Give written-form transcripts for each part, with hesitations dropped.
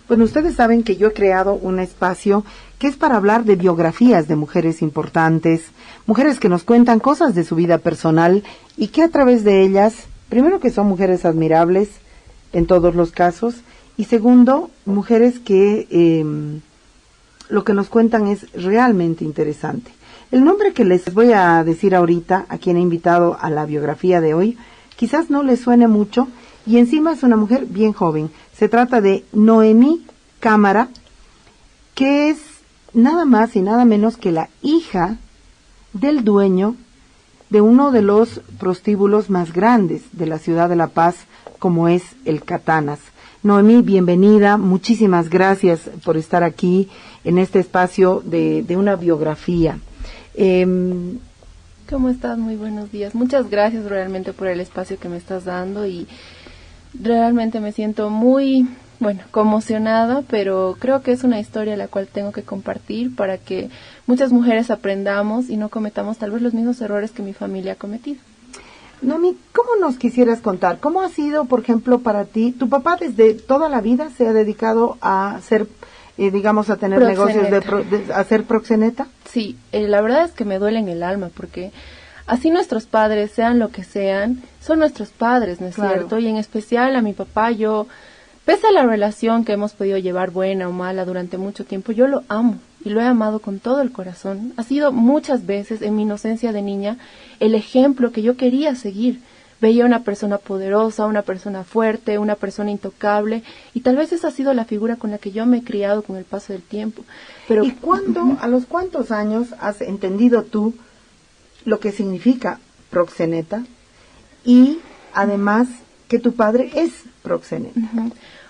Bueno, ustedes saben que yo he creado un espacio que es para hablar de biografías de mujeres importantes, mujeres que nos cuentan cosas de su vida personal y que a través de ellas, primero que son mujeres admirables en todos los casos, y segundo, mujeres que lo que nos cuentan es realmente interesante. El nombre que les voy a decir ahorita, a quien he invitado a la biografía de hoy, quizás no les suene mucho, y encima es una mujer bien joven. Se trata de Noemí Cámara, que es nada más y nada menos que la hija del dueño de uno de los prostíbulos más grandes de la ciudad de La Paz, como es el Catanas. Noemí, bienvenida, muchísimas gracias por estar aquí en este espacio de una biografía. ¿Cómo estás? Muy buenos días. Muchas gracias realmente por el espacio que me estás dando y realmente me siento muy, conmocionada, pero creo que es una historia la cual tengo que compartir para que muchas mujeres aprendamos y no cometamos tal vez los mismos errores que mi familia ha cometido. Noemí, ¿cómo nos quisieras contar? ¿Cómo ha sido, por ejemplo, para ti? ¿Tu papá desde toda la vida se ha dedicado a ser, a tener negocios, a ser proxeneta? Sí, la verdad es que me duele en el alma porque así nuestros padres, sean lo que sean, son nuestros padres, ¿no es cierto? Y en especial a mi papá, pese a la relación que hemos podido llevar buena o mala durante mucho tiempo, yo lo amo y lo he amado con todo el corazón. Ha sido muchas veces, en mi inocencia de niña, el ejemplo que yo quería seguir. Veía una persona poderosa, una persona fuerte, una persona intocable, y tal vez esa ha sido la figura con la que yo me he criado con el paso del tiempo. Pero, ¿y a los cuántos años has entendido tú lo que significa proxeneta y además que tu padre es proxeneta?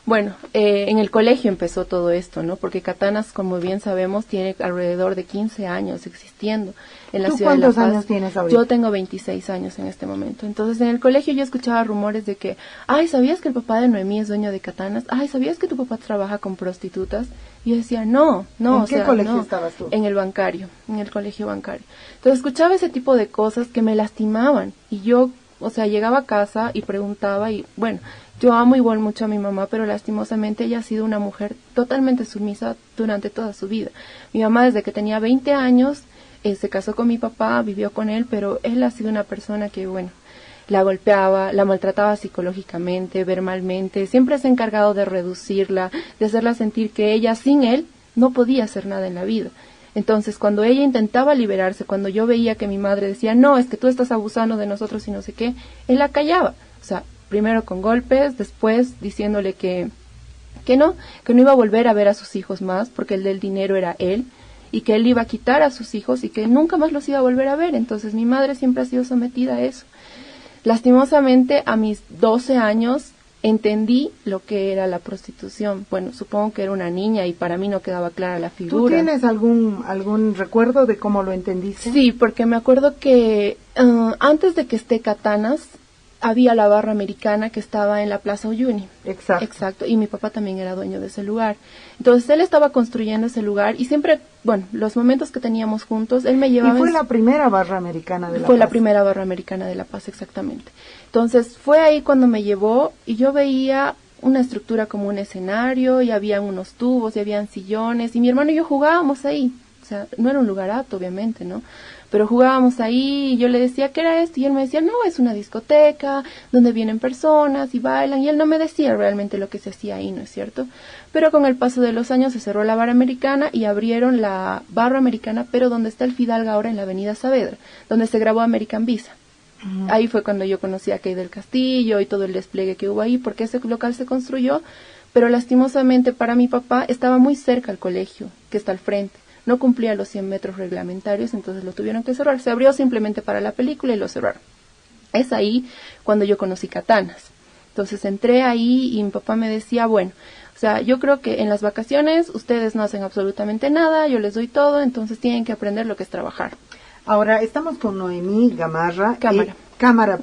Bueno, en el colegio empezó todo esto, ¿no? Porque Catanas, como bien sabemos, tiene alrededor de 15 años existiendo en la ciudad de La Paz. ¿Cuántos años tienes ahorita? Yo tengo 26 años en este momento. Entonces, en el colegio yo escuchaba rumores de que, ¿sabías que el papá de Noemí es dueño de Catanas? ¿Sabías que tu papá trabaja con prostitutas? Y yo decía, no. ¿En qué colegio estabas tú? En el bancario, en el colegio bancario. Entonces, escuchaba ese tipo de cosas que me lastimaban. Y yo, llegaba a casa y preguntaba y, yo amo igual mucho a mi mamá, pero lastimosamente ella ha sido una mujer totalmente sumisa durante toda su vida. Mi mamá desde que tenía 20 años se casó con mi papá, vivió con él, pero él ha sido una persona que, la golpeaba, la maltrataba psicológicamente, verbalmente, siempre se ha encargado de reducirla, de hacerla sentir que ella sin él no podía hacer nada en la vida. Entonces, cuando ella intentaba liberarse, cuando yo veía que mi madre decía, no, es que tú estás abusando de nosotros y no sé qué, él la callaba. Primero con golpes, después diciéndole que no iba a volver a ver a sus hijos más, porque el del dinero era él, y que él iba a quitar a sus hijos y que nunca más los iba a volver a ver. Entonces mi madre siempre ha sido sometida a eso. Lastimosamente, a mis 12 años entendí lo que era la prostitución. Supongo que era una niña y para mí no quedaba clara la figura. ¿Tú tienes algún recuerdo de cómo lo entendiste? Sí, porque me acuerdo que antes de que esté Catanas, había la barra americana que estaba en la Plaza Uyuni. Exacto, y mi papá también era dueño de ese lugar. Entonces él estaba construyendo ese lugar y siempre, los momentos que teníamos juntos, él me llevaba... ¿Y fue la primera barra americana de La Paz? Fue la primera barra americana de La Paz, exactamente. Entonces fue ahí cuando me llevó y yo veía una estructura como un escenario y había unos tubos y habían sillones y mi hermano y yo jugábamos ahí. No era un lugar apto, obviamente, ¿no? Pero jugábamos ahí y yo le decía, ¿qué era esto? Y él me decía, no, es una discoteca donde vienen personas y bailan. Y él no me decía realmente lo que se hacía ahí, ¿no es cierto? Pero con el paso de los años se cerró la barra americana y abrieron la barra americana, pero donde está el Fidalga ahora en la avenida Saavedra, donde se grabó American Visa. Ahí fue cuando yo conocí a Kay del Castillo y todo el despliegue que hubo ahí, porque ese local se construyó, pero lastimosamente para mi papá estaba muy cerca al colegio, que está al frente. No cumplía los 100 metros reglamentarios, entonces lo tuvieron que cerrar. Se abrió simplemente para la película y lo cerraron. Es ahí cuando yo conocí Catanas. Entonces entré ahí y mi papá me decía, yo creo que en las vacaciones ustedes no hacen absolutamente nada, yo les doy todo, entonces tienen que aprender lo que es trabajar. Ahora, estamos con Noemí Cámara.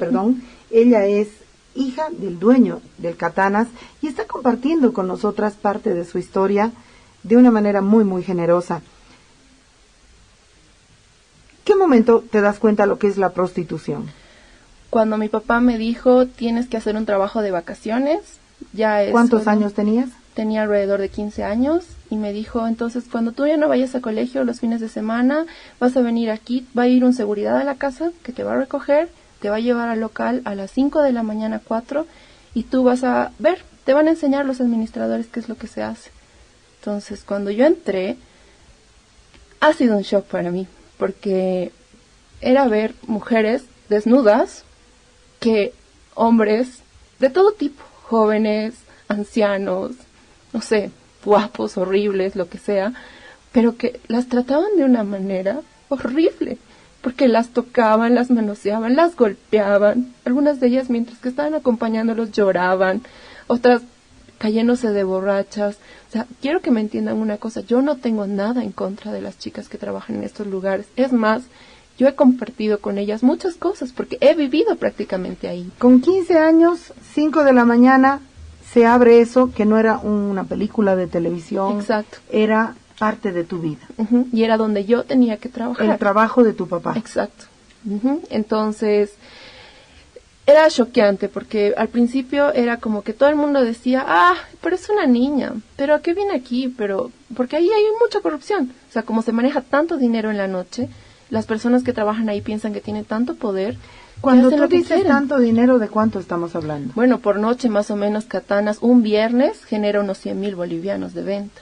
Ella es hija del dueño del Catanas y está compartiendo con nosotras parte de su historia de una manera muy, muy generosa. ¿Qué momento te das cuenta lo que es la prostitución? Cuando mi papá me dijo, tienes que hacer un trabajo de vacaciones. ¿Cuántos años tenías? tenía alrededor de 15 años y me dijo, entonces cuando tú ya no vayas a colegio los fines de semana, vas a venir aquí, va a ir un seguridad a la casa que te va a recoger, te va a llevar al local a las 5 de la mañana, 4, y tú vas a ver, te van a enseñar los administradores qué es lo que se hace. Entonces cuando yo entré, ha sido un shock para mí, porque era ver mujeres desnudas, que hombres de todo tipo, jóvenes, ancianos, no sé, guapos, horribles, lo que sea, pero que las trataban de una manera horrible, porque las tocaban, las manoseaban, las golpeaban, algunas de ellas mientras que estaban acompañándolos lloraban, otras cayéndose de borrachas. O sea, quiero que me entiendan una cosa, yo no tengo nada en contra de las chicas que trabajan en estos lugares, es más, yo he compartido con ellas muchas cosas, porque he vivido prácticamente ahí. Con 15 años, 5 de la mañana, se abre eso, que no era una película de televisión. Exacto. Era parte de tu vida. Y era donde yo tenía que trabajar. El trabajo de tu papá. Exacto. Entonces, era choqueante, porque al principio era como que todo el mundo decía, pero es una niña, pero ¿a qué viene aquí? Pero porque ahí hay mucha corrupción. O sea, como se maneja tanto dinero en la noche, las personas que trabajan ahí piensan que tienen tanto poder. Cuando tú dices tanto dinero, ¿de cuánto estamos hablando? Bueno, por noche más o menos Catanas, un viernes genera unos 100,000 bolivianos de venta.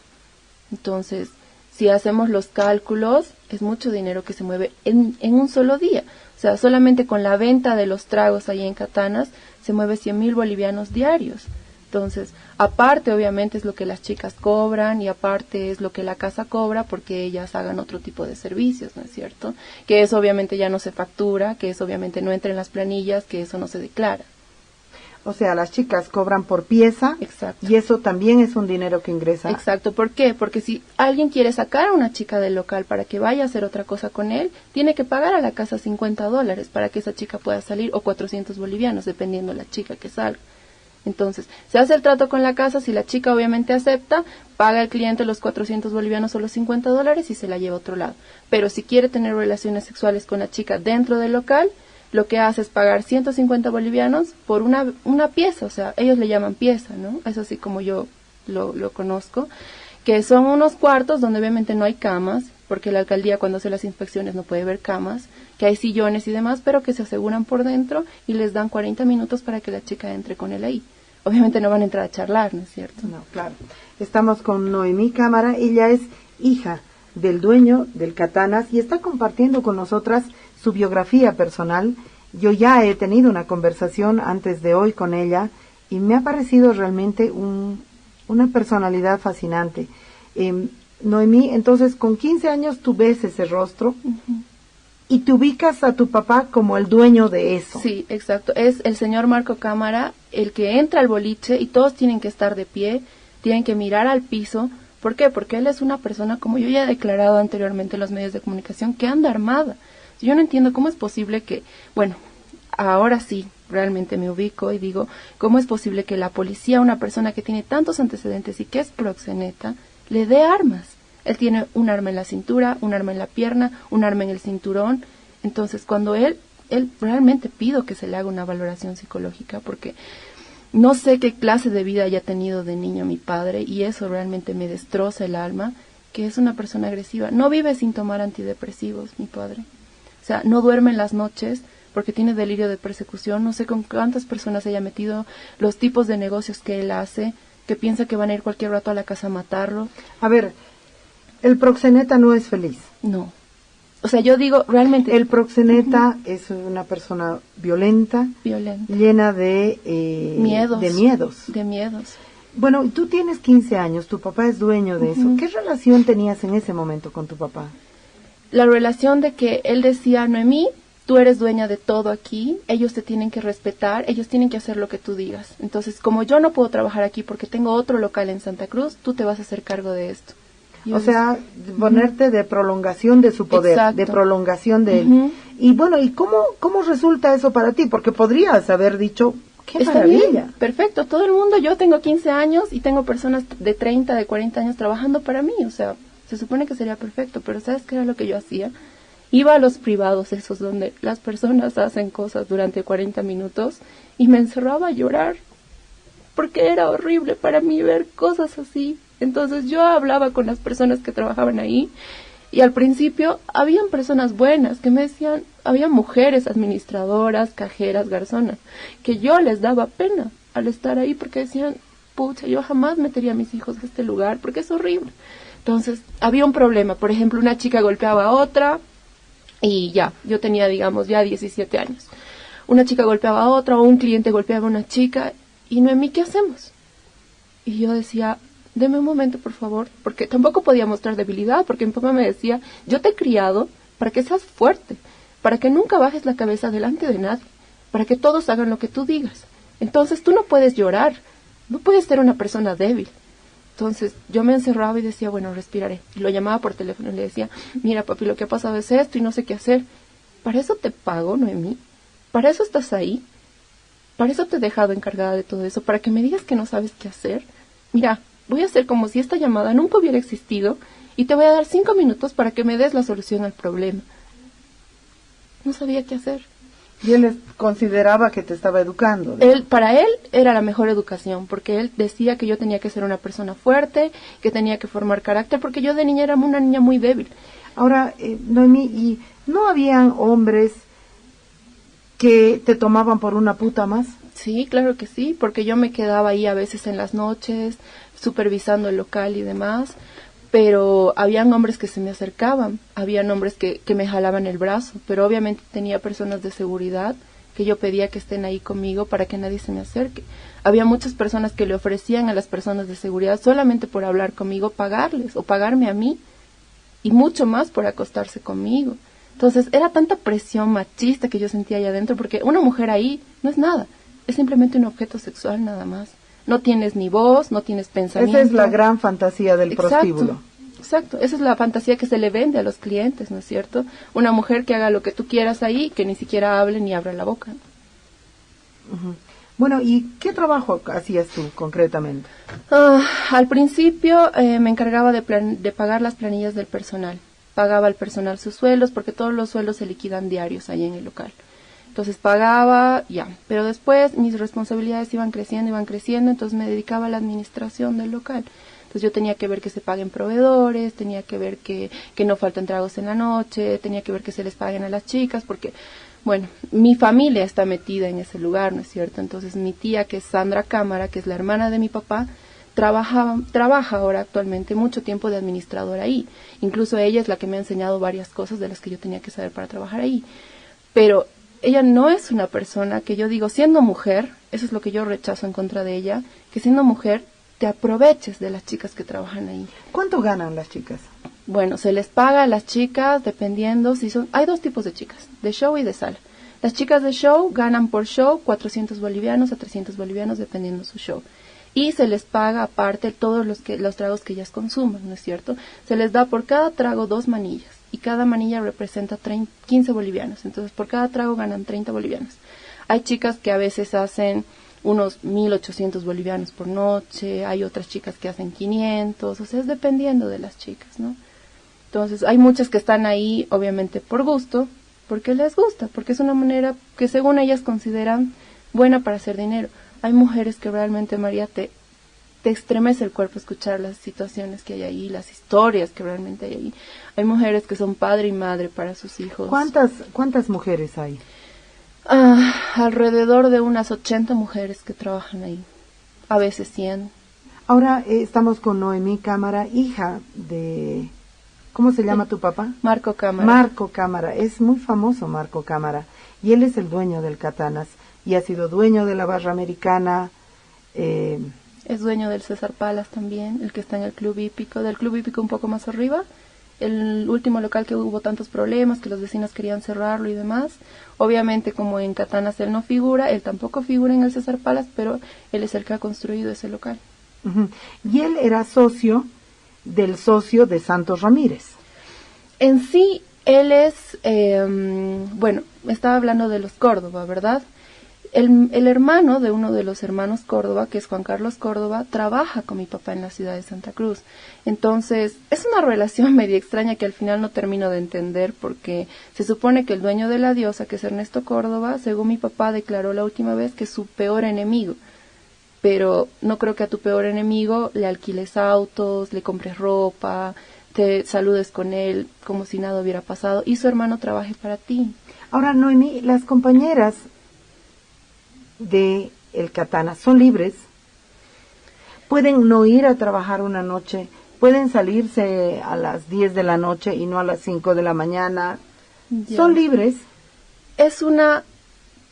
Entonces, si hacemos los cálculos, es mucho dinero que se mueve en un solo día. O sea, solamente con la venta de los tragos ahí en Catanas se mueve 100,000 bolivianos diarios. Entonces, aparte obviamente es lo que las chicas cobran y aparte es lo que la casa cobra porque ellas hagan otro tipo de servicios, ¿no es cierto? Que eso obviamente ya no se factura, que eso obviamente no entra en las planillas, que eso no se declara. O sea, las chicas cobran por pieza. Exacto. Y eso también es un dinero que ingresa. Exacto. ¿Por qué? Porque si alguien quiere sacar a una chica del local para que vaya a hacer otra cosa con él, tiene que pagar a la casa $50 para que esa chica pueda salir, o 400 bolivianos, dependiendo de la chica que salga. Entonces, se hace el trato con la casa, si la chica obviamente acepta, paga el cliente los 400 bolivianos o los $50 y se la lleva a otro lado. Pero si quiere tener relaciones sexuales con la chica dentro del local, lo que hace es pagar 150 bolivianos por una pieza, o sea, ellos le llaman pieza, ¿no? Es así como yo lo conozco, que son unos cuartos donde obviamente no hay camas, porque la alcaldía cuando hace las inspecciones no puede ver camas, que hay sillones y demás, pero que se aseguran por dentro y les dan 40 minutos para que la chica entre con él ahí. Obviamente no van a entrar a charlar, ¿no es cierto? No, claro. Estamos con Noemí Cámara, ella es hija del dueño del Catanas y está compartiendo con nosotras su biografía personal. Yo ya he tenido una conversación antes de hoy con ella y me ha parecido realmente una personalidad fascinante. Noemí, entonces con 15 años tú ves ese rostro y te ubicas a tu papá como el dueño de eso. Sí, exacto. Es el señor Marco Cámara el que entra al boliche y todos tienen que estar de pie, tienen que mirar al piso. ¿Por qué? Porque él es una persona, como yo ya he declarado anteriormente en los medios de comunicación, que anda armada. Yo no entiendo cómo es posible que, bueno, ahora sí, realmente me ubico y digo, ¿cómo es posible que la policía, una persona que tiene tantos antecedentes y que es proxeneta, le dé armas? Él tiene un arma en la cintura, un arma en la pierna, un arma en el cinturón. Entonces, cuando él realmente pido que se le haga una valoración psicológica, porque no sé qué clase de vida haya tenido de niño mi padre, y eso realmente me destroza el alma, que es una persona agresiva. No vive sin tomar antidepresivos, mi padre. O sea, no duerme en las noches porque tiene delirio de persecución. No sé con cuántas personas haya metido, los tipos de negocios que él hace, que piensa que van a ir cualquier rato a la casa a matarlo. A ver, el proxeneta no es feliz. No. O sea, yo digo, realmente... El proxeneta es una persona violenta. Llena de... miedos. De miedos. De miedos. Bueno, tú tienes 15 años, tu papá es dueño de eso. ¿Qué relación tenías en ese momento con tu papá? La relación de que él decía, Noemí, tú eres dueña de todo aquí, ellos te tienen que respetar, ellos tienen que hacer lo que tú digas. Entonces, como yo no puedo trabajar aquí porque tengo otro local en Santa Cruz, tú te vas a hacer cargo de esto. O sea, ponerte de prolongación de su poder, exacto, de prolongación de él. Y bueno, ¿y cómo resulta eso para ti? Porque podrías haber dicho, ¡qué está maravilla! Bien, perfecto, todo el mundo, yo tengo 15 años y tengo personas de 30, de 40 años trabajando para mí, o sea, se supone que sería perfecto, pero ¿sabes qué era lo que yo hacía? Iba a los privados esos donde las personas hacen cosas durante 40 minutos y me encerraba a llorar. porque era horrible para mí ver cosas así. Entonces yo hablaba con las personas que trabajaban ahí y al principio habían personas buenas que me decían, había mujeres administradoras, cajeras, garzonas, que yo les daba pena al estar ahí porque decían, pucha, yo jamás metería a mis hijos a este lugar porque es horrible. Entonces había un problema, por ejemplo, una chica golpeaba a otra y ya, yo tenía digamos ya 17 años. Una chica golpeaba a otra o un cliente golpeaba a una chica y Noemí, ¿qué hacemos? Y yo decía, deme un momento por favor, porque tampoco podía mostrar debilidad, porque mi papá me decía, yo te he criado para que seas fuerte, para que nunca bajes la cabeza delante de nadie, para que todos hagan lo que tú digas. Entonces tú no puedes llorar, no puedes ser una persona débil. Entonces yo me encerraba y decía, bueno, respiraré. Y lo llamaba por teléfono y le decía, mira papi, lo que ha pasado es esto y no sé qué hacer. ¿Para eso te pago, Noemí? ¿Para eso estás ahí? ¿Para eso te he dejado encargada de todo eso? ¿Para que me digas que no sabes qué hacer? Mira, voy a hacer como si esta llamada nunca hubiera existido y te voy a dar 5 minutos para que me des la solución al problema. No sabía qué hacer. Y él consideraba que te estaba educando. Para él era la mejor educación, porque él decía que yo tenía que ser una persona fuerte, que tenía que formar carácter, porque yo de niña era una niña muy débil. Ahora, Noemí, ¿y no habían hombres que te tomaban por una puta más? Sí, claro que sí, porque yo me quedaba ahí a veces en las noches, supervisando el local y demás, pero habían hombres que se me acercaban, habían hombres que me jalaban el brazo, pero obviamente tenía personas de seguridad que yo pedía que estén ahí conmigo para que nadie se me acerque. Había muchas personas que le ofrecían a las personas de seguridad solamente por hablar conmigo pagarles o pagarme a mí y mucho más por acostarse conmigo. Entonces era tanta presión machista que yo sentía ahí adentro, porque una mujer ahí no es nada, es simplemente un objeto sexual nada más. No tienes ni voz, no tienes pensamiento. Esa es la gran fantasía del prostíbulo. Exacto, esa es la fantasía que se le vende a los clientes, ¿no es cierto? Una mujer que haga lo que tú quieras ahí, que ni siquiera hable ni abra la boca. Uh-huh. Bueno, ¿y qué trabajo hacías tú concretamente? Al principio me encargaba de pagar las planillas del personal. Pagaba al personal sus sueldos, porque todos los sueldos se liquidan diarios ahí en el local. Entonces pagaba, ya. Pero después mis responsabilidades iban creciendo, entonces me dedicaba a la administración del local. Entonces yo tenía que ver que se paguen proveedores, tenía que ver que no falten tragos en la noche, tenía que ver que se les paguen a las chicas, porque, bueno, mi familia está metida en ese lugar, ¿no es cierto? Entonces mi tía, que es Sandra Cámara, que es la hermana de mi papá, trabaja ahora actualmente mucho tiempo de administradora ahí. Incluso ella es la que me ha enseñado varias cosas de las que yo tenía que saber para trabajar ahí. Pero ella no es una persona que yo digo, siendo mujer, eso es lo que yo rechazo en contra de ella, que siendo mujer te aproveches de las chicas que trabajan ahí. ¿Cuánto ganan las chicas? Bueno, se les paga a las chicas dependiendo si son... Hay 2 tipos de chicas, de show y de sala. Las chicas de show ganan por show 400 bolivianos a 300 bolivianos dependiendo su show. Y se les paga aparte todos los tragos que ellas consuman, ¿no es cierto? Se les da por cada trago 2 manillas. Y cada manilla representa 15 bolivianos. Entonces, por cada trago ganan 30 bolivianos. Hay chicas que a veces hacen unos 1.800 bolivianos por noche. Hay otras chicas que hacen 500. O sea, es dependiendo de las chicas, ¿no? Entonces, hay muchas que están ahí, obviamente, por gusto, porque les gusta, porque es una manera que según ellas consideran buena para hacer dinero. Hay mujeres que realmente, María, te estremece el cuerpo escuchar las situaciones que hay ahí, las historias que realmente hay ahí. Hay mujeres que son padre y madre para sus hijos. ¿Cuántas mujeres hay? Alrededor de unas 80 mujeres que trabajan ahí, a veces 100. Ahora estamos con Noemí Cámara, hija de... ¿Cómo se llama tu papá? Marco Cámara. Marco Cámara, es muy famoso Marco Cámara, y él es el dueño del Katanas, y ha sido dueño de la Barra Americana. Es dueño del César Palace también, el que está en el Club Hípico, del Club Hípico un poco más arriba, el último local que hubo tantos problemas, que los vecinos querían cerrarlo y demás. Obviamente, como en Katanas él no figura, él tampoco figura en el César Palace, pero él es el que ha construido ese local. Uh-huh. Y él era socio de Santos Ramírez. En sí, él es, bueno, estaba hablando de los Córdoba, ¿verdad? El hermano de uno de los hermanos Córdoba, que es Juan Carlos Córdoba, trabaja con mi papá en la ciudad de Santa Cruz. Entonces, es una relación medio extraña que al final no termino de entender, porque se supone que el dueño de la diosa, que es Ernesto Córdoba, según mi papá declaró la última vez, que es su peor enemigo. pero no creo que a tu peor enemigo le alquiles autos, le compres ropa, te saludes con él como si nada hubiera pasado y su hermano trabaje para ti. Ahora, Noemí, las compañeras de el Katana son libres, pueden no ir a trabajar una noche, pueden salirse a las 10 de la noche y no a las 5 de la mañana, son libres. Es una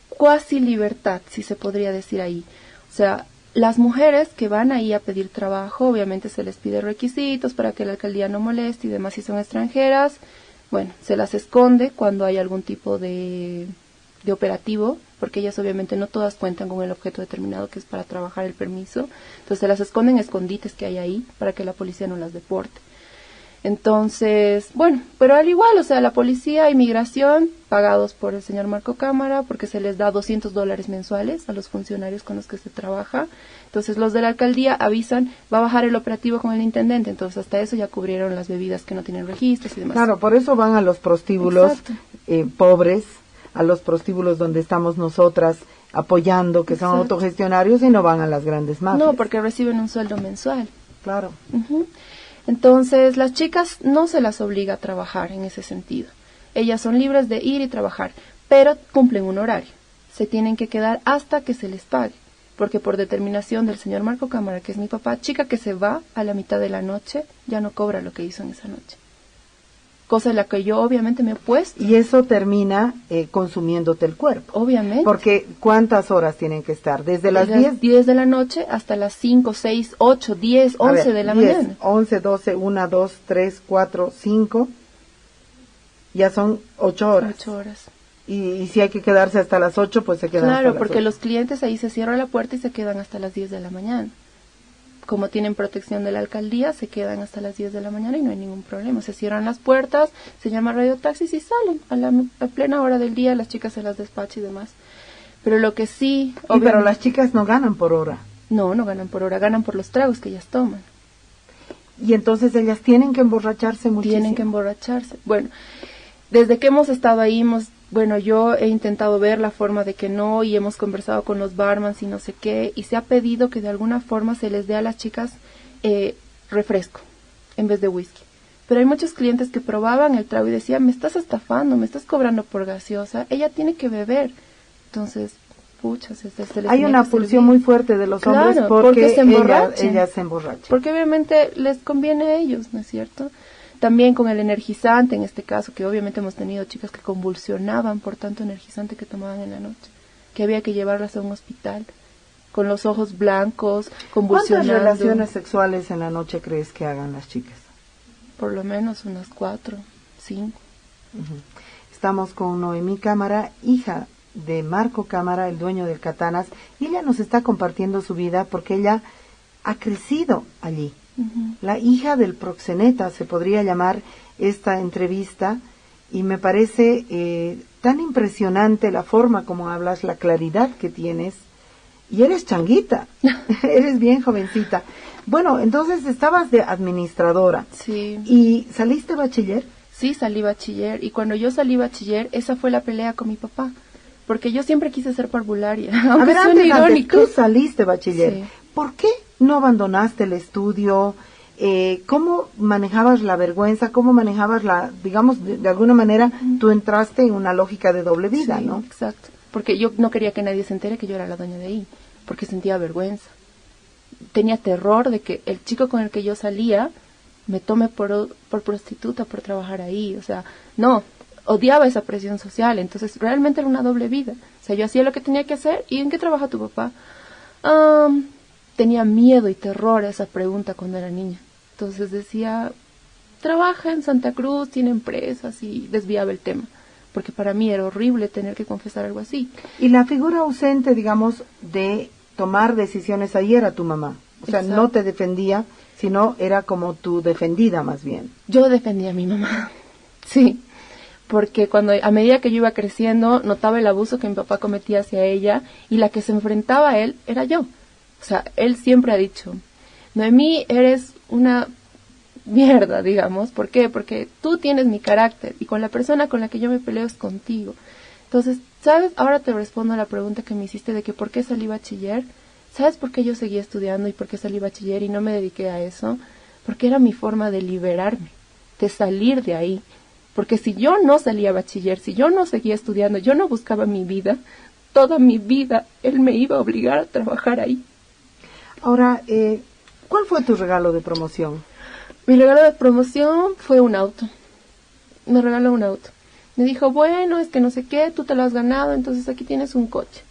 cuasi libertad, si se podría decir ahí. O sea, las mujeres que van ahí a pedir trabajo, obviamente se les pide requisitos para que la alcaldía no moleste y demás si son extranjeras. Bueno, se las esconde cuando hay algún tipo de operativo, porque ellas obviamente no todas cuentan con el objeto determinado que es para trabajar el permiso. Entonces se las esconden escondites que hay ahí para que la policía no las deporte. Entonces, bueno, pero al igual, o sea, la policía, inmigración, pagados por el señor Marco Cámara, porque se les da $200 mensuales a los funcionarios con los que se trabaja. Entonces los de la alcaldía avisan, va a bajar el operativo con el intendente, entonces hasta eso ya cubrieron las bebidas que no tienen registros y demás. Claro, por eso van a los prostíbulos pobres, a los prostíbulos donde estamos nosotras apoyando, que son autogestionarios, y no van a las grandes mafias. No, porque reciben un sueldo mensual. Claro. Entonces, las chicas no se las obliga a trabajar en ese sentido. Ellas son libres de ir y trabajar, pero cumplen un horario. Se tienen que quedar hasta que se les pague, porque por determinación del señor Marco Cámara, que es mi papá, chica que se va a la mitad de la noche, ya no cobra lo que hizo en esa noche. Cosa en la que yo obviamente me he opuesto. Y eso termina consumiéndote el cuerpo. Obviamente. Porque ¿cuántas horas tienen que estar? Desde las 10 de la noche hasta las 5, 6, 8, 10, 11 de la 10, mañana. 11, 12, 1, 2, 3, 4, 5. Ya son 8 horas. 8 horas. Y si hay que quedarse hasta las 8, pues se quedan hasta las 8. Claro, porque los clientes ahí se cierran la puerta y se quedan hasta las 10 de la mañana. Como tienen protección de la alcaldía, se quedan hasta las 10 de la mañana y no hay ningún problema. Se cierran las puertas, se llama radiotaxis y salen. A plena hora del día las chicas se las despacha y demás. Pero lo que sí... pero las chicas no ganan por hora. No, no ganan por hora, ganan por los tragos que ellas toman. Y entonces ellas tienen que emborracharse muchísimo. Tienen que emborracharse. Bueno, desde que hemos estado ahí, yo he intentado ver la forma de que no, y hemos conversado con los barmans y no sé qué, y se ha pedido que de alguna forma se les dé a las chicas refresco en vez de whisky. Pero hay muchos clientes que probaban el trago y decían, me estás estafando, me estás cobrando por gaseosa, ella tiene que beber. Entonces, pucha, se les hay una pulsión muy fuerte de los hombres porque se emborrachan. ellas se emborrachan. Porque obviamente les conviene a ellos, ¿no es cierto? También con el energizante, en este caso, que obviamente hemos tenido chicas que convulsionaban por tanto energizante que tomaban en la noche, que había que llevarlas a un hospital, con los ojos blancos, convulsionando. ¿Cuántas relaciones sexuales en la noche crees que hagan las chicas? Por lo menos unas 4, 5. Estamos con Noemí Cámara, hija de Marco Cámara, el dueño del Katanas, y ella nos está compartiendo su vida porque ella ha crecido allí. La hija del proxeneta, se podría llamar esta entrevista, y me parece tan impresionante la forma como hablas, la claridad que tienes, y eres changuita, eres bien jovencita. Bueno, entonces estabas de administradora. Sí. ¿Y saliste bachiller? Sí, salí bachiller, y cuando yo salí bachiller, esa fue la pelea con mi papá, porque yo siempre quise ser parvularia, aunque suene irónico. Tú saliste bachiller. Sí. ¿Por qué no abandonaste el estudio? ¿Cómo manejabas la vergüenza? ¿Cómo manejabas digamos, de alguna manera, tú entraste en una lógica de doble vida, sí, ¿no? Exacto, porque yo no quería que nadie se entere que yo era la dueña de ahí, porque sentía vergüenza. Tenía terror de que el chico con el que yo salía me tome por prostituta por trabajar ahí, o sea, no, odiaba esa presión social, entonces realmente era una doble vida. O sea, yo hacía lo que tenía que hacer. ¿Y en qué trabaja tu papá? Tenía miedo y terror a esa pregunta cuando era niña. Entonces decía, trabaja en Santa Cruz, tiene empresas, y desviaba el tema, porque para mí era horrible tener que confesar algo así. Y la figura ausente, digamos, de tomar decisiones ahí era tu mamá. O sea, Exacto. No te defendía, sino era como tu defendida más bien. Yo defendía a mi mamá, sí, porque a medida que yo iba creciendo, notaba el abuso que mi papá cometía hacia ella, y la que se enfrentaba a él era yo. O sea, él siempre ha dicho, Noemí, eres una mierda, digamos. ¿Por qué? Porque tú tienes mi carácter, y con la persona con la que yo me peleo es contigo. Entonces, ¿sabes? Ahora te respondo a la pregunta que me hiciste de que por qué salí bachiller. ¿Sabes por qué yo seguía estudiando y por qué salí bachiller y no me dediqué a eso? Porque era mi forma de liberarme, de salir de ahí. Porque si yo no salía bachiller, si yo no seguía estudiando, yo no buscaba mi vida, toda mi vida él me iba a obligar a trabajar ahí. Ahora, ¿cuál fue tu regalo de promoción? Mi regalo de promoción fue un auto. Me regaló un auto. Me dijo, bueno, es que no sé qué, tú te lo has ganado, entonces aquí tienes un coche.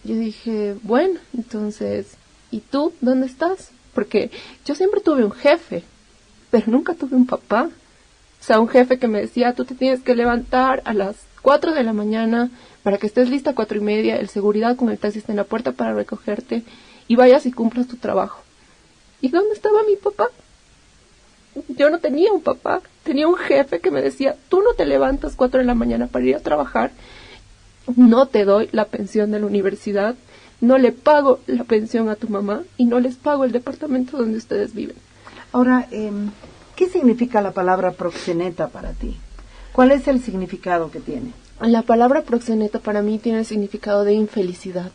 Yo dije, bueno, entonces, ¿y tú dónde estás? Porque yo siempre tuve un jefe, pero nunca tuve un papá. O sea, un jefe que me decía, tú te tienes que levantar a las 4 de la mañana para que estés lista a 4:30, el seguridad con el taxista en la puerta para recogerte y vayas y cumplas tu trabajo. ¿Y dónde estaba mi papá? Yo no tenía un papá, tenía un jefe que me decía, tú no te levantas 4 de la mañana para ir a trabajar, no te doy la pensión de la universidad, no le pago la pensión a tu mamá y no les pago el departamento donde ustedes viven. Ahora, ¿qué significa la palabra proxeneta para ti? ¿Cuál es el significado que tiene? La palabra proxeneta para mí tiene el significado de infelicidad.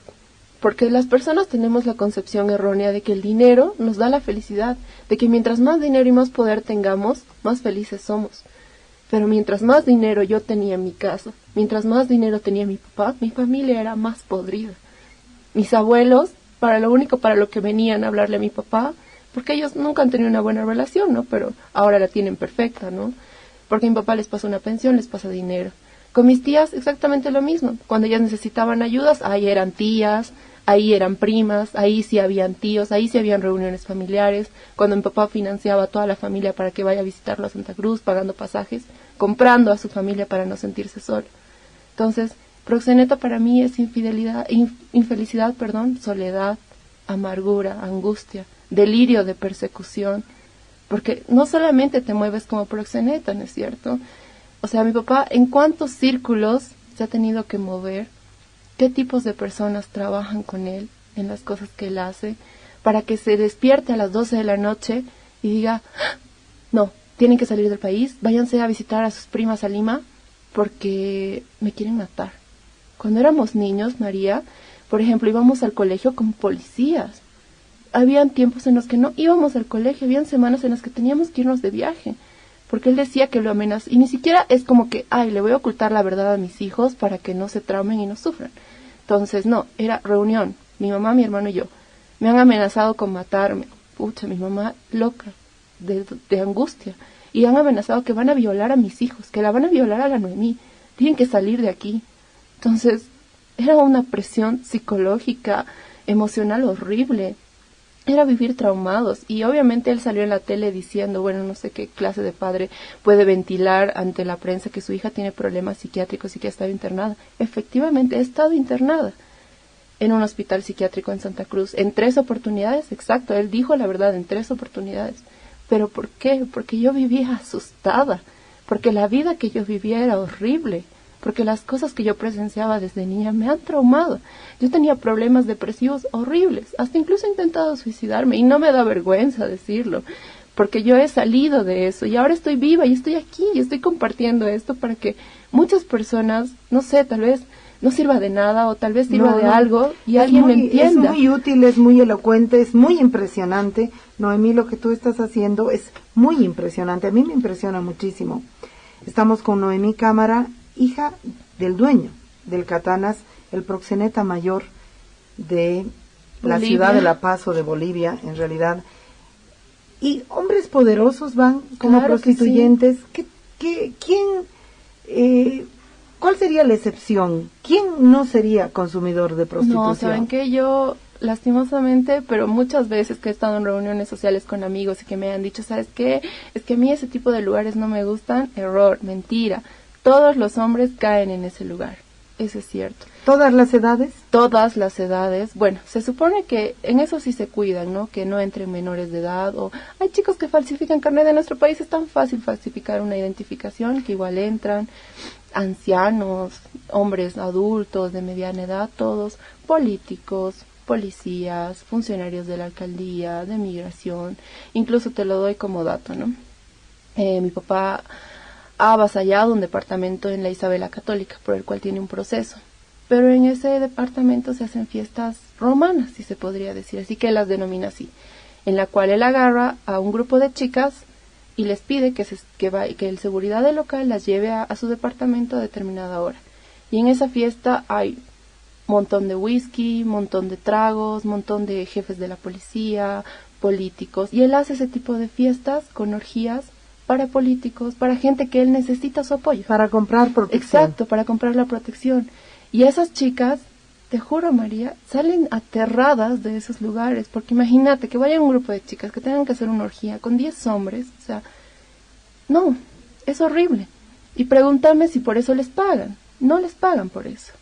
Porque las personas tenemos la concepción errónea de que el dinero nos da la felicidad, de que mientras más dinero y más poder tengamos, más felices somos. Pero mientras más dinero yo tenía en mi casa, mientras más dinero tenía mi papá, mi familia era más podrida. Mis abuelos, para lo que venían a hablarle a mi papá, porque ellos nunca han tenido una buena relación, ¿no? Pero ahora la tienen perfecta, ¿no? Porque a mi papá les pasa una pensión, les pasa dinero. Con mis tías exactamente lo mismo. Cuando ellas necesitaban ayudas, ahí eran tías, ahí eran primas, ahí sí habían tíos, ahí sí habían reuniones familiares. Cuando mi papá financiaba a toda la familia para que vaya a visitarlo a Santa Cruz, pagando pasajes, comprando a su familia para no sentirse solo. Entonces, proxeneta para mí es infelicidad, soledad, amargura, angustia, delirio de persecución. Porque no solamente te mueves como proxeneta, ¿no es cierto? O sea, mi papá, ¿en cuántos círculos se ha tenido que mover? ¿Qué tipos de personas trabajan con él en las cosas que él hace? Para que se despierte a las 12 de la noche y diga, ¡ah! No, tienen que salir del país, váyanse a visitar a sus primas a Lima porque me quieren matar. Cuando éramos niños, María, por ejemplo, íbamos al colegio con policías. Habían tiempos en los que no íbamos al colegio, habían semanas en las que teníamos que irnos de viaje. Porque él decía que lo amenazó, y ni siquiera es como que, ay, le voy a ocultar la verdad a mis hijos para que no se traumen y no sufran. Entonces, no, era reunión, mi mamá, mi hermano y yo. Me han amenazado con matarme. Pucha, mi mamá loca, de angustia. Y han amenazado que van a violar a mis hijos, que la van a violar a la Noemí. Tienen que salir de aquí. Entonces, era una presión psicológica, emocional horrible. Era vivir traumados y obviamente él salió en la tele diciendo, bueno, no sé qué clase de padre puede ventilar ante la prensa que su hija tiene problemas psiquiátricos y que ha estado internada. Efectivamente, he estado internada en un hospital psiquiátrico en Santa Cruz en 3 oportunidades, exacto, él dijo la verdad, en 3 oportunidades. ¿Pero por qué? Porque yo vivía asustada, porque la vida que yo vivía era horrible, porque las cosas que yo presenciaba desde niña me han traumado. Yo tenía problemas depresivos horribles, hasta incluso he intentado suicidarme y no me da vergüenza decirlo, porque yo he salido de eso y ahora estoy viva y estoy aquí y estoy compartiendo esto para que muchas personas, no sé, tal vez no sirva de nada o tal vez sirva de algo y alguien me entienda. Es muy útil, es muy elocuente, es muy impresionante. Noemí, lo que tú estás haciendo es muy impresionante, a mí me impresiona muchísimo. Estamos con Noemí Cámara, hija del dueño del Catanas, el proxeneta mayor de la ciudad de La Paz o de Bolivia, en realidad. Y hombres poderosos van como prostituyentes. Sí. ¿Cuál sería la excepción? ¿Quién no sería consumidor de prostitución? No, saben que yo, lastimosamente, pero muchas veces que he estado en reuniones sociales con amigos y que me han dicho, ¿sabes qué? Es que a mí ese tipo de lugares no me gustan. Error, mentira. Todos los hombres caen en ese lugar, eso es cierto. ¿Todas las edades? Todas las edades. Bueno, se supone que en eso sí se cuidan, ¿no? Que no entren menores de edad o hay chicos que falsifican carnet de nuestro país. Es tan fácil falsificar una identificación que igual entran ancianos, hombres adultos de mediana edad, todos políticos, policías, funcionarios de la alcaldía, de migración. Incluso te lo doy como dato, ¿no? Mi papá ha avasallado un departamento en la Isabela Católica, por el cual tiene un proceso. pero en ese departamento se hacen fiestas romanas, si se podría decir, así que él las denomina así, en la cual él agarra a un grupo de chicas y les pide que el seguridad del local las lleve a su departamento a determinada hora. Y en esa fiesta hay montón de whisky, montón de tragos, montón de jefes de la policía, políticos, y él hace ese tipo de fiestas con orgías para políticos, para gente que él necesita su apoyo. Para comprar protección. Exacto, para comprar la protección. Y esas chicas, te juro, María, salen aterradas de esos lugares, porque imagínate que vaya un grupo de chicas que tengan que hacer una orgía con 10 hombres, o sea, no, es horrible. Y pregúntame si por eso les pagan. No les pagan por eso.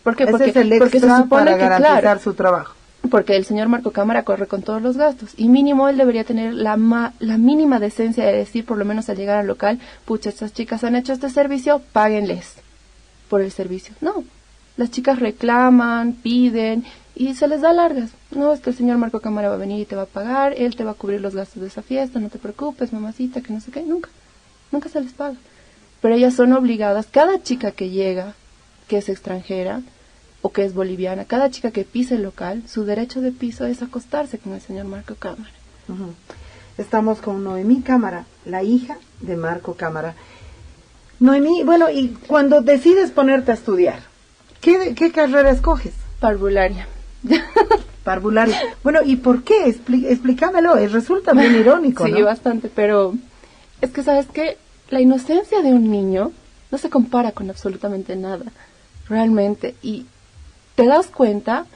¿Por qué? Ese es el porque se extra supone para que, garantizar claro, su trabajo. porque el señor Marco Cámara corre con todos los gastos. Y mínimo él debería tener la mínima decencia de decir, por lo menos al llegar al local, pucha, estas chicas han hecho este servicio, páguenles por el servicio. No, las chicas reclaman, piden y se les da largas. No, es que el señor Marco Cámara va a venir y te va a pagar, él te va a cubrir los gastos de esa fiesta, no te preocupes, mamacita, que no sé qué, nunca se les paga. Pero ellas son obligadas, cada chica que llega, que es extranjera o que es boliviana, cada chica que pise el local, su derecho de piso es acostarse con el señor Marco Cámara. Uh-huh. Estamos con Noemí Cámara, la hija de Marco Cámara. Noemí, bueno, y cuando decides ponerte a estudiar, ¿qué carrera escoges? Parvularia. Parvularia. Bueno, ¿y por qué? Explícamelo, resulta bien irónico, sí, ¿no? bastante, pero es que, ¿sabes qué? La inocencia de un niño no se compara con absolutamente nada, realmente. Y te das cuenta,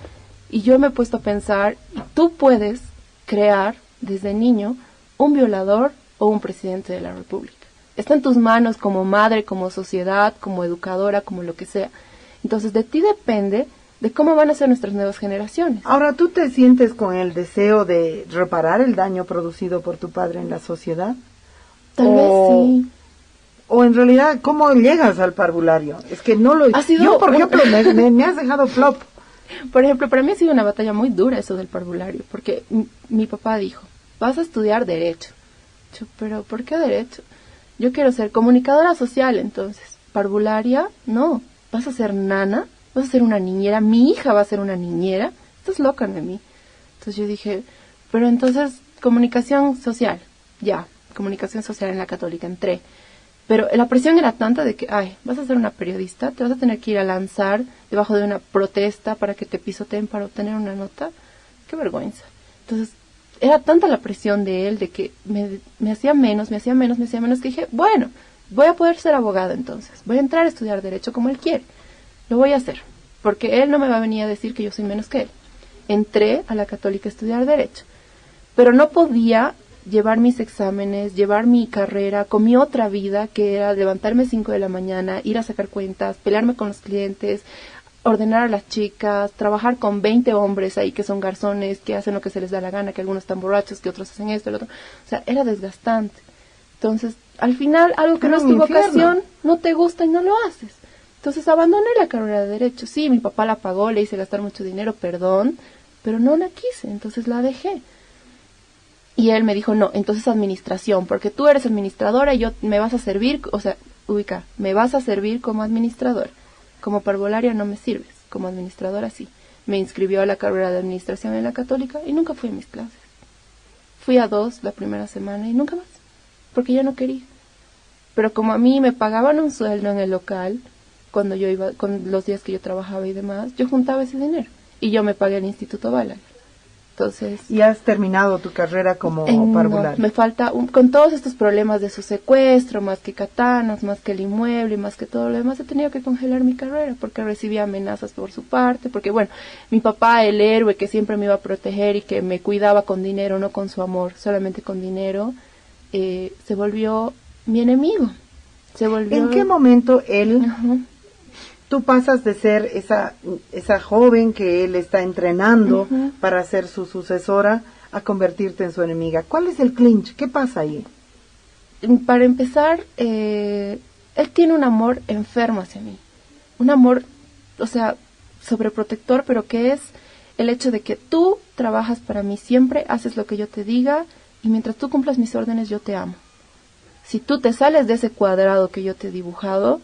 y yo me he puesto a pensar, tú puedes crear desde niño un violador o un presidente de la República. Está en tus manos como madre, como sociedad, como educadora, como lo que sea. Entonces de ti depende de cómo van a ser nuestras nuevas generaciones. Ahora, ¿tú te sientes con el deseo de reparar el daño producido por tu padre en la sociedad? Tal vez sí. O en realidad, ¿cómo llegas al parvulario? Es que no lo... Yo, por ejemplo, me has dejado flop. Por ejemplo, para mí ha sido una batalla muy dura eso del parvulario, porque mi papá dijo, vas a estudiar Derecho. Yo, pero ¿por qué Derecho? Yo quiero ser comunicadora social, entonces. Parvularia, no. ¿Vas a ser nana? ¿Vas a ser una niñera? ¿Mi hija va a ser una niñera? Estás loca de mí. Entonces yo dije, pero entonces, comunicación social. Ya, comunicación social en la Católica, entré. Pero la presión era tanta de que, vas a ser una periodista, te vas a tener que ir a lanzar debajo de una protesta para que te pisoteen para obtener una nota. Qué vergüenza. Entonces, era tanta la presión de él, de que me hacía menos, que dije, bueno, voy a poder ser abogada entonces. Voy a entrar a estudiar Derecho como él quiere. Lo voy a hacer, porque él no me va a venir a decir que yo soy menos que él. Entré a la Católica a estudiar Derecho, pero no podía llevar mis exámenes, llevar mi carrera con mi otra vida, que era levantarme a 5 de la mañana, ir a sacar cuentas, pelearme con los clientes, ordenar a las chicas, trabajar con 20 hombres ahí que son garzones, que hacen lo que se les da la gana, que algunos están borrachos, que otros hacen esto, el otro. O sea, era desgastante. Entonces, al final, algo que no es tu vocación, no te gusta y no lo haces. Entonces, abandoné la carrera de Derecho. Sí, mi papá la pagó, le hice gastar mucho dinero, perdón, pero no la quise, entonces la dejé. Y él me dijo, no, entonces administración, porque tú eres administradora y me vas a servir, o sea, me vas a servir como administradora. Como parvularia no me sirves, como administradora sí. Me inscribió a la carrera de administración en la Católica y nunca fui a mis clases. Fui a 2 la primera semana y nunca más, porque ya no quería. Pero como a mí me pagaban un sueldo en el local, cuando yo iba, con los días que yo trabajaba y demás, yo juntaba ese dinero y yo me pagué el Instituto Balaguer. Entonces, ¿y has terminado tu carrera como parvularia? No, me falta, con todos estos problemas de su secuestro, más que katanas, más que el inmueble, más que todo lo demás, he tenido que congelar mi carrera porque recibía amenazas por su parte, porque bueno, mi papá, el héroe que siempre me iba a proteger y que me cuidaba con dinero, no con su amor, solamente con dinero, se volvió mi enemigo. ¿En qué momento él... Tú pasas de ser esa joven que él está entrenando para ser su sucesora a convertirte en su enemiga? ¿Cuál es el clinch? ¿Qué pasa ahí? Para empezar, él tiene un amor enfermo hacia mí. Un amor, o sea, sobreprotector, pero que es el hecho de que tú trabajas para mí siempre, haces lo que yo te diga y mientras tú cumplas mis órdenes yo te amo. Si tú te sales de ese cuadrado que yo te he dibujado,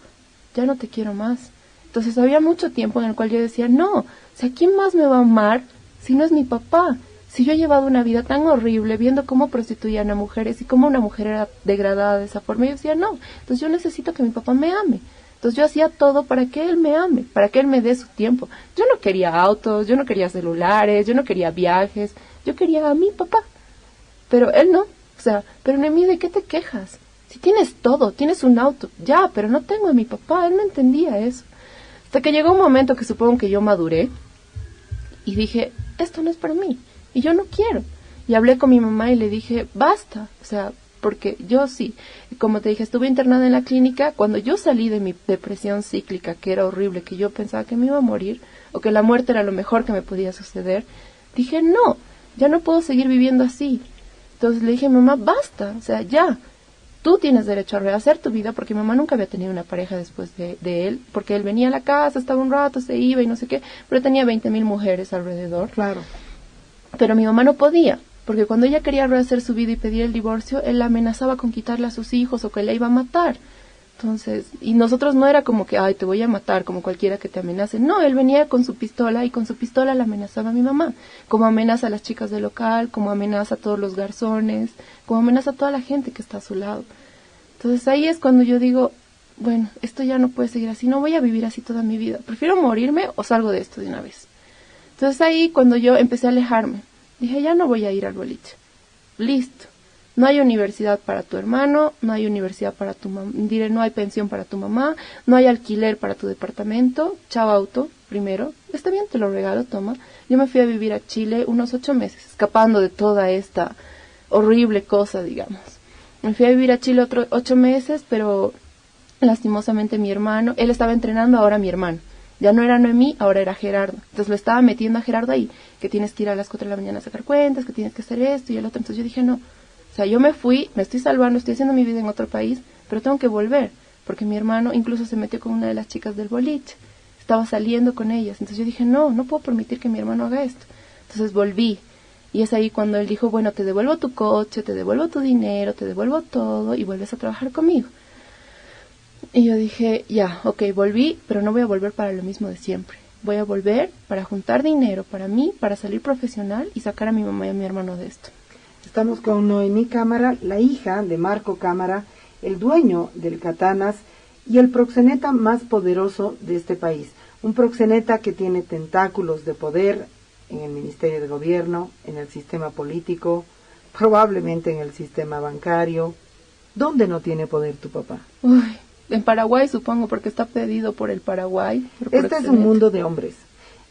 ya no te quiero más. Entonces había mucho tiempo en el cual yo decía, no, o sea, ¿quién más me va a amar si no es mi papá? Si yo he llevado una vida tan horrible viendo cómo prostituían a mujeres y cómo una mujer era degradada de esa forma, yo decía, no, entonces yo necesito que mi papá me ame. Entonces yo hacía todo para que él me ame, para que él me dé su tiempo. Yo no quería autos, yo no quería celulares, yo no quería viajes, yo quería a mi papá. Pero él no, o sea, pero Noemí, ¿de qué te quejas? Si tienes todo, tienes un auto, ya, pero no tengo a mi papá, él no entendía eso. Hasta que llegó un momento que supongo que yo maduré y dije, esto no es para mí y yo no quiero. Y hablé con mi mamá y le dije, basta, o sea, porque yo sí, como te dije, estuve internada en la clínica. Cuando yo salí de mi depresión cíclica, que era horrible, que yo pensaba que me iba a morir o que la muerte era lo mejor que me podía suceder, dije, no, ya no puedo seguir viviendo así. Entonces le dije, mamá, basta, o sea, ya. Tú tienes derecho a rehacer tu vida, porque mi mamá nunca había tenido una pareja después de él, porque él venía a la casa, estaba un rato, se iba y no sé qué, pero tenía 20.000 mujeres alrededor. Claro. Pero mi mamá no podía, porque cuando ella quería rehacer su vida y pedir el divorcio, él la amenazaba con quitarle a sus hijos o que la iba a matar. Entonces, y nosotros no era como que, ay, te voy a matar, como cualquiera que te amenace. No, él venía con su pistola y con su pistola la amenazaba a mi mamá, como amenaza a las chicas del local, como amenaza a todos los garzones, como amenaza a toda la gente que está a su lado. Entonces ahí es cuando yo digo, bueno, esto ya no puede seguir así, no voy a vivir así toda mi vida, prefiero morirme o salgo de esto de una vez. Entonces ahí cuando yo empecé a alejarme, dije, ya no voy a ir al boliche, listo. No hay universidad para tu hermano, no hay universidad para tu mamá, diré, no hay pensión para tu mamá, no hay alquiler para tu departamento, chao auto, primero, está bien, te lo regalo, toma. Yo me fui a vivir a Chile unos 8 meses, escapando de toda esta horrible cosa, digamos. Me fui a vivir a Chile otros 8 meses, pero lastimosamente mi hermano, él estaba entrenando ahora a mi hermano. Ya no era Noemí, ahora era Gerardo. Entonces lo estaba metiendo a Gerardo ahí, que tienes que ir a las 4 de la mañana a sacar cuentas, que tienes que hacer esto y el otro. Entonces yo dije, no. O sea, yo me fui, me estoy salvando, estoy haciendo mi vida en otro país, pero tengo que volver, porque mi hermano incluso se metió con una de las chicas del boliche, estaba saliendo con ellas. Entonces yo dije, no, no puedo permitir que mi hermano haga esto. Entonces volví, y es ahí cuando él dijo, bueno, te devuelvo tu coche, te devuelvo tu dinero, te devuelvo todo, y vuelves a trabajar conmigo. Y yo dije, ya, ok, volví, pero no voy a volver para lo mismo de siempre. Voy a volver para juntar dinero para mí, para salir profesional y sacar a mi mamá y a mi hermano de esto. Estamos con Noemí Cámara, la hija de Marco Cámara, el dueño del Katanas y el proxeneta más poderoso de este país. Un proxeneta que tiene tentáculos de poder en el Ministerio de Gobierno, en el sistema político, probablemente en el sistema bancario. ¿Dónde no tiene poder tu papá? Uy, en Paraguay supongo, porque está pedido por el Paraguay. Este es un mundo de hombres.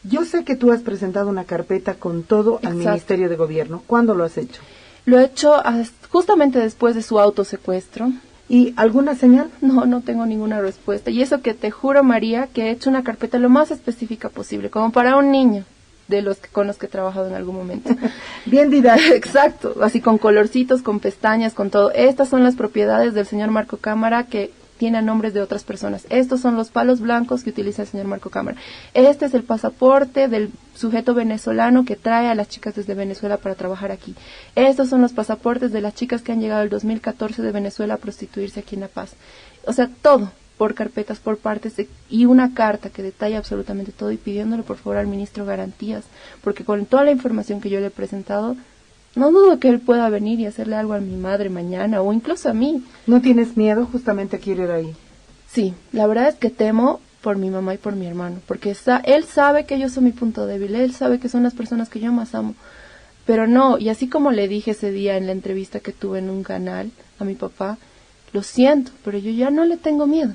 Yo sé que tú has presentado una carpeta con todo al Ministerio de Gobierno. ¿Cuándo lo has hecho? Lo he hecho justamente después de su autosecuestro. ¿Y alguna señal? No, no tengo ninguna respuesta. Y eso que te juro, María, que he hecho una carpeta lo más específica posible, como para un niño de los que con los que he trabajado en algún momento. Bien didáctico. Exacto, así con colorcitos, con pestañas, con todo. Estas son las propiedades del señor Marco Cámara que tiene a nombres de otras personas. Estos son los palos blancos que utiliza el señor Marco Cámara. Este es el pasaporte del sujeto venezolano que trae a las chicas desde Venezuela para trabajar aquí. Estos son los pasaportes de las chicas que han llegado el 2014 de Venezuela a prostituirse aquí en La Paz. O sea, todo por carpetas, por partes, y una carta que detalla absolutamente todo y pidiéndole por favor al ministro garantías, porque con toda la información que yo le he presentado, no dudo que él pueda venir y hacerle algo a mi madre mañana o incluso a mí. ¿No tienes miedo justamente a ir ahí? Sí, la verdad es que temo por mi mamá y por mi hermano, porque él sabe que ellos son mi punto débil, él sabe que son las personas que yo más amo, pero no, y así como le dije ese día en la entrevista que tuve en un canal a mi papá, lo siento, pero yo ya no le tengo miedo.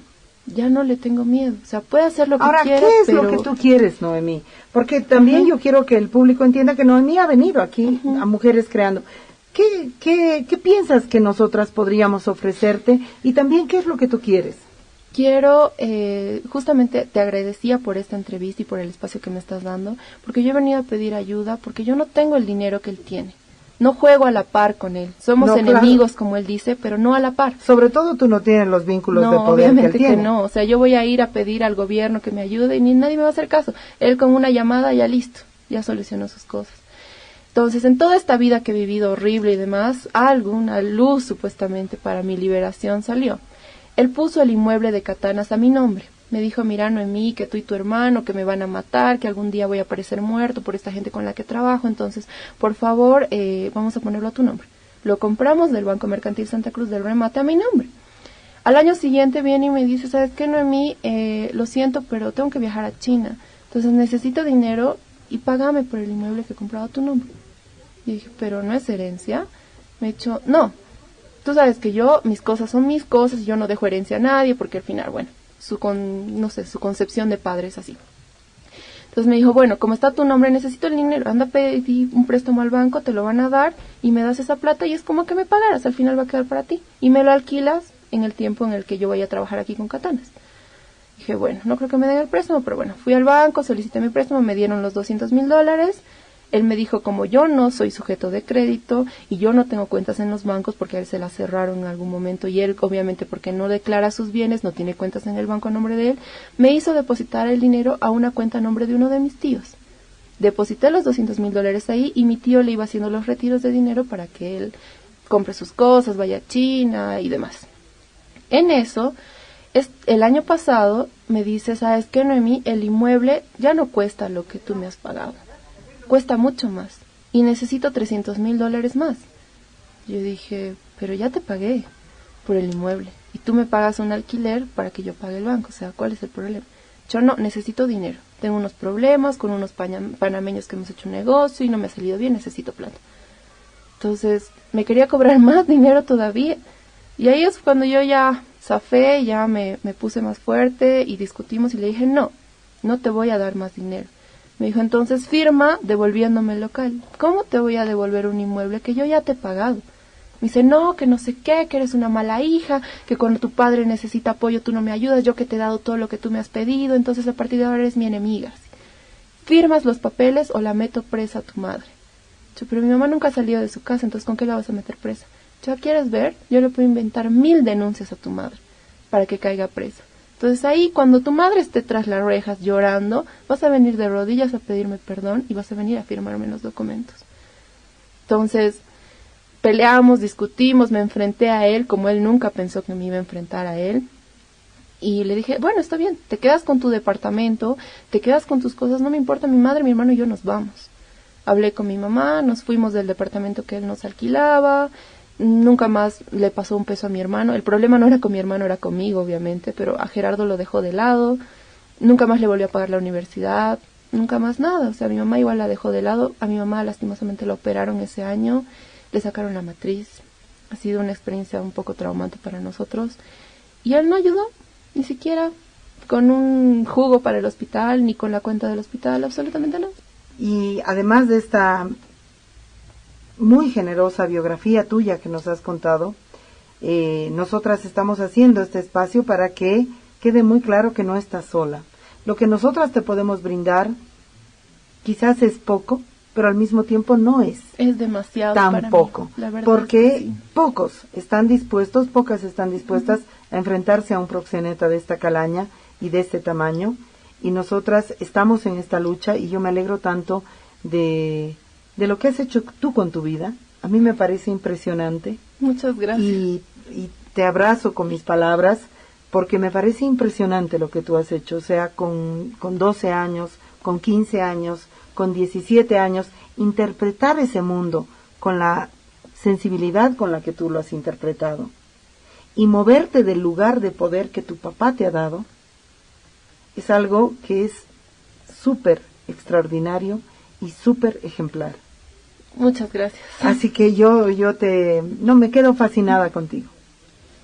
Ya no le tengo miedo, o sea, puede hacer lo que quiera. Ahora, ¿qué es lo que tú quieres, Noemí? Porque también yo quiero que el público entienda que Noemí ha venido aquí a Mujeres Creando. ¿Qué piensas que nosotras podríamos ofrecerte? Y también, ¿qué es lo que tú quieres? Quiero, justamente te agradecía por esta entrevista y por el espacio que me estás dando, porque yo he venido a pedir ayuda, porque yo no tengo el dinero que él tiene. No juego a la par con él. Somos enemigos, claro, como él dice, pero no a la par. Sobre todo tú no tienes los vínculos de poder obviamente que él tiene. No, o sea, yo voy a ir a pedir al gobierno que me ayude y ni nadie me va a hacer caso. Él con una llamada ya listo, ya solucionó sus cosas. Entonces, en toda esta vida que he vivido horrible y demás, alguna luz supuestamente para mi liberación salió. Él puso el inmueble de Katanas a mi nombre. Me dijo, mira, Noemí, que tú y tu hermano, que me van a matar, que algún día voy a aparecer muerto por esta gente con la que trabajo, entonces, por favor, vamos a ponerlo a tu nombre. Lo compramos del Banco Mercantil Santa Cruz del Remate a mi nombre. Al año siguiente viene y me dice, ¿sabes qué, Noemí? Lo siento, pero tengo que viajar a China, entonces necesito dinero y págame por el inmueble que he comprado a tu nombre. Y dije, pero no es herencia. Me he dicho, no, tú sabes que mis cosas son mis cosas y yo no dejo herencia a nadie porque al final, bueno, su concepción de padre es así. Entonces me dijo, bueno, como está tu nombre, necesito el dinero, anda a pedir un préstamo al banco, te lo van a dar y me das esa plata y es como que me pagaras, al final va a quedar para ti y me lo alquilas en el tiempo en el que yo voy a trabajar aquí con Katanas. Dije, bueno, no creo que me den el préstamo, pero bueno, fui al banco, solicité mi préstamo, me dieron los $200,000. Él me dijo, como yo no soy sujeto de crédito y yo no tengo cuentas en los bancos porque a él se las cerraron en algún momento y él obviamente porque no declara sus bienes, no tiene cuentas en el banco a nombre de él, me hizo depositar el dinero a una cuenta a nombre de uno de mis tíos. Deposité los $200,000 ahí y mi tío le iba haciendo los retiros de dinero para que él compre sus cosas, vaya a China y demás. En eso, el año pasado me dice, ¿sabes qué, Noemí? El inmueble ya no cuesta lo que tú me has pagado. Cuesta mucho más y necesito $300,000 más. Yo dije, pero ya te pagué por el inmueble y tú me pagas un alquiler para que yo pague el banco, o sea, ¿cuál es el problema? Yo no, necesito dinero, tengo unos problemas con unos panameños que hemos hecho un negocio y no me ha salido bien, necesito plata. Entonces me quería cobrar más dinero todavía y ahí es cuando yo ya zafé, ya me puse más fuerte y discutimos y le dije, no te voy a dar más dinero. Me dijo, entonces firma devolviéndome el local. ¿Cómo te voy a devolver un inmueble que yo ya te he pagado? Me dice, no, que no sé qué, que eres una mala hija, que cuando tu padre necesita apoyo tú no me ayudas, yo que te he dado todo lo que tú me has pedido, entonces a partir de ahora eres mi enemiga. Firmas los papeles o la meto presa a tu madre. Yo, pero mi mamá nunca ha salido de su casa, entonces ¿con qué la vas a meter presa? Yo, ¿quieres ver? Yo le puedo inventar 1000 denuncias a tu madre para que caiga presa. Entonces ahí, cuando tu madre esté tras las rejas llorando, vas a venir de rodillas a pedirme perdón y vas a venir a firmarme los documentos. Entonces, peleamos, discutimos, me enfrenté a él como él nunca pensó que me iba a enfrentar a él. Y le dije, bueno, está bien, te quedas con tu departamento, te quedas con tus cosas, no me importa, mi madre, mi hermano y yo nos vamos. Hablé con mi mamá, nos fuimos del departamento que él nos alquilaba. Nunca más le pasó un peso a mi hermano. El problema no era con mi hermano, era conmigo, obviamente, pero a Gerardo lo dejó de lado. Nunca más le volvió a pagar la universidad, nunca más nada. O sea, mi mamá igual la dejó de lado. A mi mamá lastimosamente la operaron ese año, le sacaron la matriz. Ha sido una experiencia un poco traumante para nosotros. Y él no ayudó, ni siquiera con un jugo para el hospital, ni con la cuenta del hospital, absolutamente nada. Y además de esta muy generosa biografía tuya que nos has contado, nosotras estamos haciendo este espacio para que quede muy claro que no estás sola. Lo que nosotras te podemos brindar quizás es poco, pero al mismo tiempo no es demasiado tan para poco, mí, la verdad, porque sí. pocas están dispuestas a enfrentarse a un proxeneta de esta calaña y de este tamaño, y nosotras estamos en esta lucha y yo me alegro tanto de lo que has hecho tú con tu vida. A mí me parece impresionante. Muchas gracias. Y te abrazo con mis palabras, porque me parece impresionante lo que tú has hecho. O sea, con 12 años, con 15 años, con 17 años, interpretar ese mundo con la sensibilidad con la que tú lo has interpretado. Y moverte del lugar de poder que tu papá te ha dado, es algo que es súper extraordinario y súper ejemplar. Muchas gracias. Así que yo me quedo fascinada contigo.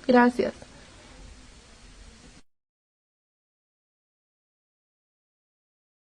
Gracias.